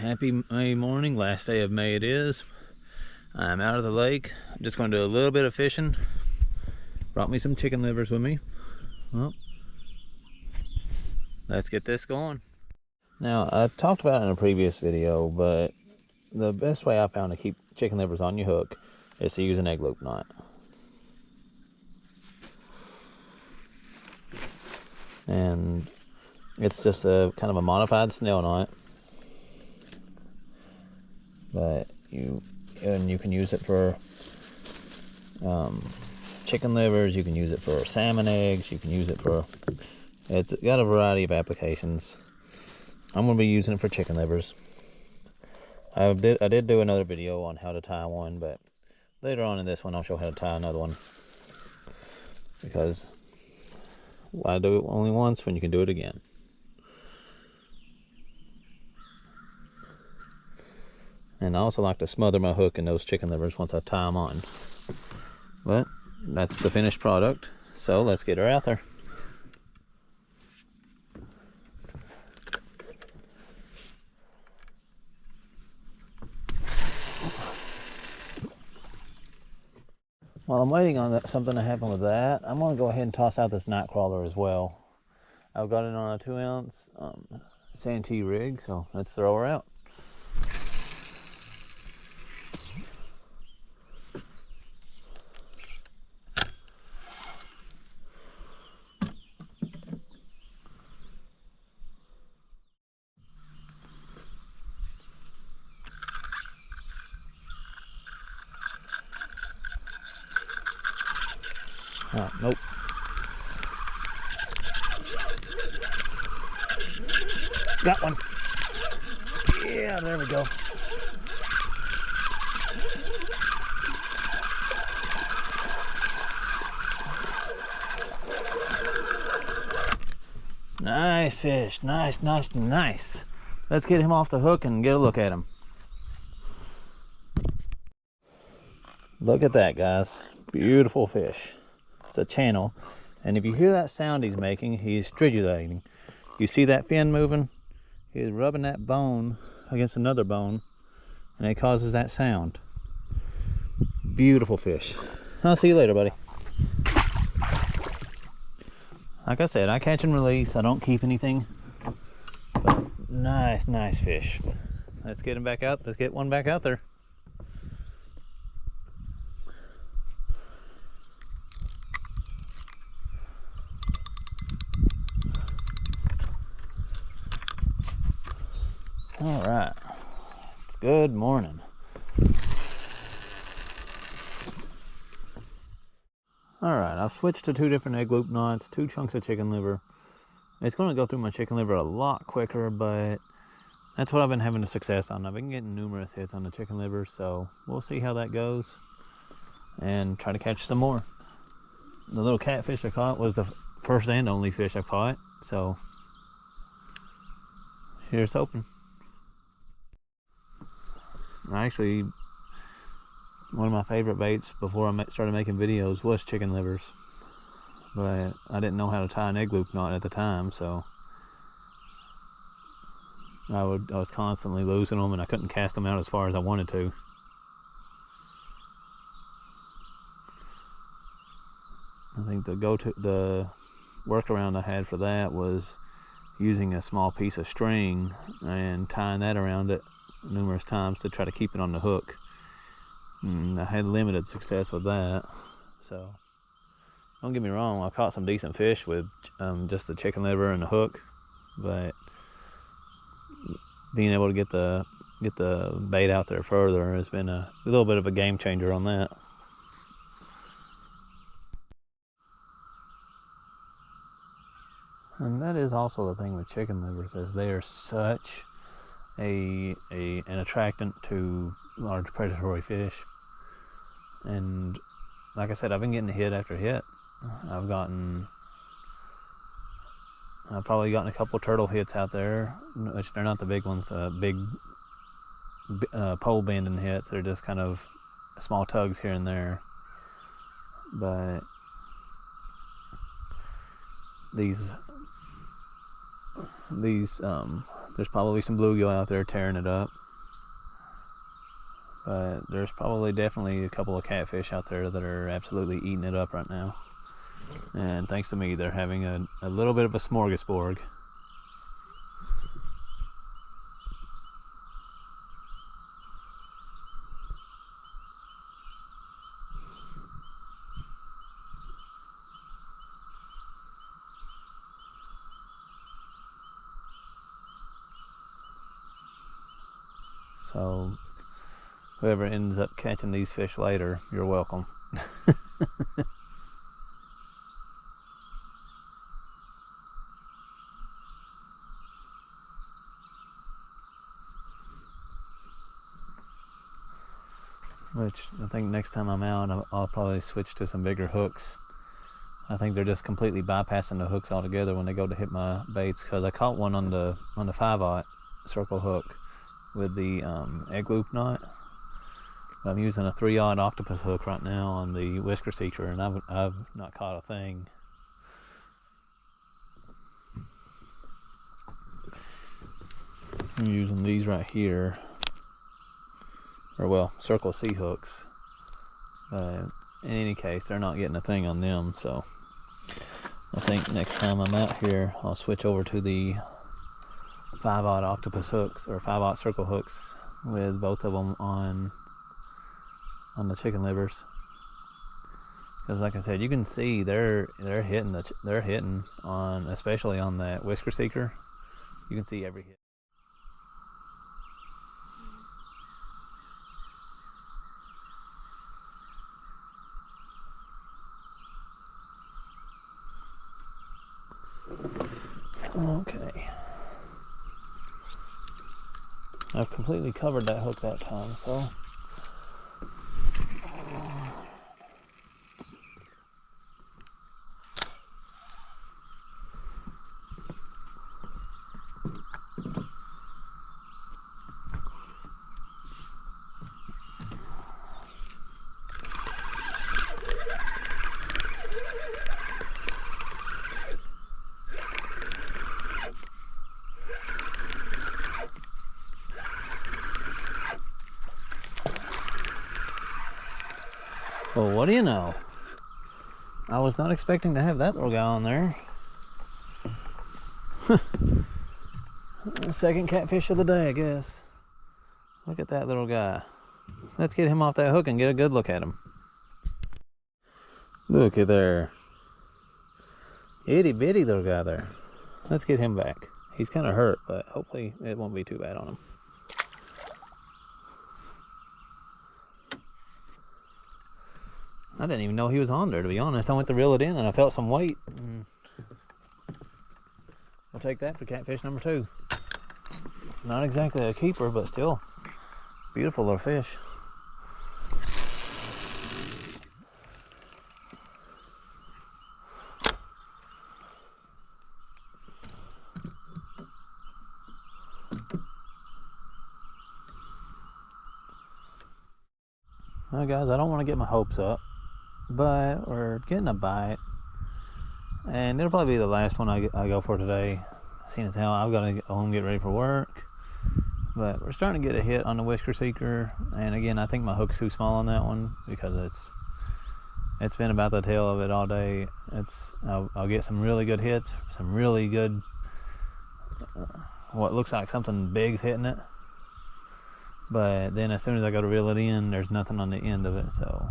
Happy May morning, last day of May it is. I'm out of the lake. I'm just going to do a little bit of fishing. Brought me some chicken livers with me. Well, let's get this going. Now, I talked about it in a previous video, but the best way I found to keep chicken livers on your hook is to use an egg loop knot. And it's just a kind of a modified snail knot. But you can use it for chicken livers, you can use it for salmon eggs, you can use it for, it's got a variety of applications. I'm going to be using it for chicken livers. I did do another video on how to tie one, but later on in this one I'll show how to tie another one, because why do it only once when you can do it again? And I also like to smother my hook in those chicken livers once I tie them on. But that's the finished product, so let's get her out there. While I'm waiting on something to happen with that, I'm going to go ahead and toss out this night crawler as well. I've got it on a 2-ounce Santee rig, so let's throw her out. Oh, nope. Got one. Yeah, there we go. Nice fish. Nice, nice, nice. Let's get him off the hook and get a look at him. Look at that, guys. Beautiful fish. It's a channel, and if you hear that sound he's making, he's stridulating. You see that fin moving? He's rubbing that bone against another bone, and it causes that sound. Beautiful fish. I'll see you later, buddy. Like I said, I catch and release. I don't keep anything. But nice, nice fish. Let's get him back out. Let's get one back out there. All right, it's good morning. All right, I've switched to 2 different egg loop knots, 2 chunks of chicken liver. It's going to go through my chicken liver a lot quicker, but that's what I've been having the success on. I've been getting numerous hits on the chicken liver, so we'll see how that goes and try to catch some more. The little catfish I caught was the first and only fish I caught, so here's hoping. Actually, one of my favorite baits before I started making videos was chicken livers, but I didn't know how to tie an egg loop knot at the time, so I was constantly losing them, and I couldn't cast them out as far as I wanted to. I think the workaround I had for that was using a small piece of string and tying that around it numerous times to try to keep it on the hook. And I had limited success with that. So don't get me wrong, I caught some decent fish with just the chicken liver and the hook, but being able to get the bait out there further has been a little bit of a game changer on that. And that is also the thing with chicken livers, is they are such an attractant to large predatory fish. And like I said, I've been getting hit after hit. I've probably gotten a couple turtle hits out there, which they're not the big ones, the big pole bending hits. They're just kind of small tugs here and there. But these There's probably some bluegill out there tearing it up. But there's probably definitely a couple of catfish out there that are absolutely eating it up right now. And thanks to me, they're having a little bit of a smorgasbord. So whoever ends up catching these fish later, you're welcome. Which I think next time I'm out, I'll probably switch to some bigger hooks. I think they're just completely bypassing the hooks altogether when they go to hit my baits, because I caught one on the 5/0 circle hook with the egg loop knot. I'm using a 3/0 octopus hook right now on the whisker seeker, and I've not caught a thing. I'm using these right here, or well, circle C hooks. But in any case, they're not getting a thing on them, so I think next time I'm out here, I'll switch over to the 5/0 octopus hooks, or 5/0 circle hooks, with both of them on the chicken livers. Because like I said, you can see they're hitting on, especially on that whisker seeker. You can see every hit. Okay. I've completely covered that hook that time, so. Well, what do you know? I was not expecting to have that little guy on there. Second catfish of the day, I guess. Look at that little guy. Let's get him off that hook and get a good look at him. Look at there. Itty bitty little guy there. Let's get him back. He's kind of hurt, but hopefully it won't be too bad on him. I didn't even know he was on there, to be honest. I went to reel it in and I felt some weight. I'll take that for catfish number 2. Not exactly a keeper, but still beautiful little fish. Well, guys, I don't want to get my hopes up, but we're getting a bite, and it'll probably be the last one I go for today, seeing as how I've got to go home and get ready for work. But we're starting to get a hit on the whisker seeker, and again, I think my hook's too small on that one because it's been about the tail of it all day. I'll get some really good hits, some really good what looks like something big's hitting it, but then as soon as I go to reel it in, there's nothing on the end of it. So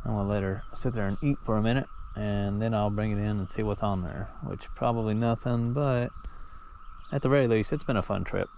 I'm gonna let her sit there and eat for a minute, and then I'll bring it in and see what's on there, which probably nothing, but at the very least, it's been a fun trip.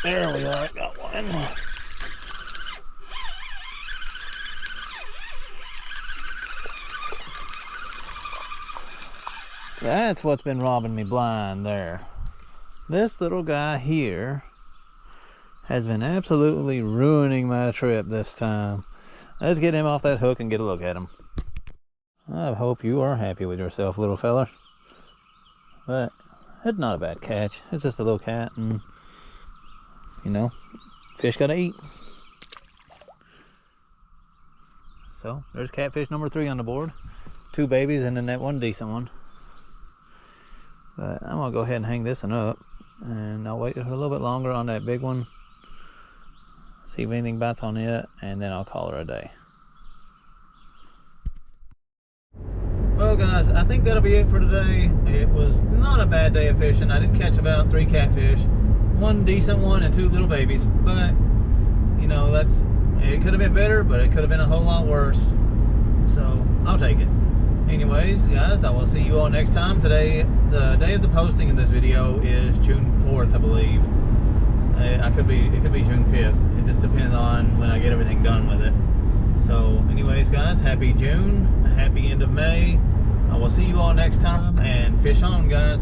There we are, got one. That's what's been robbing me blind there. This little guy here has been absolutely ruining my trip this time. Let's get him off that hook and get a look at him. I hope you are happy with yourself, little fella. But it's not a bad catch. It's just a little cat, and you know, fish gotta eat. So there's catfish number 3 on the board. 2 babies and then that one decent one. But I'm gonna go ahead and hang this one up, and I'll wait a little bit longer on that big one, see if anything bites on it, and then I'll call her a day. Well guys, I think that'll be it for today. It was not a bad day of fishing. I did catch about 3 catfish, 1 decent one and 2 little babies, but you know, it could have been better, but it could have been a whole lot worse, so I'll take it. Anyways, guys, I will see you all next time. Today, the day of the posting of this video is June 4th, I believe. It could be June 5th. It just depends on when I get everything done with it. So, anyways, guys, happy June, happy end of May. I will see you all next time, and fish on, guys.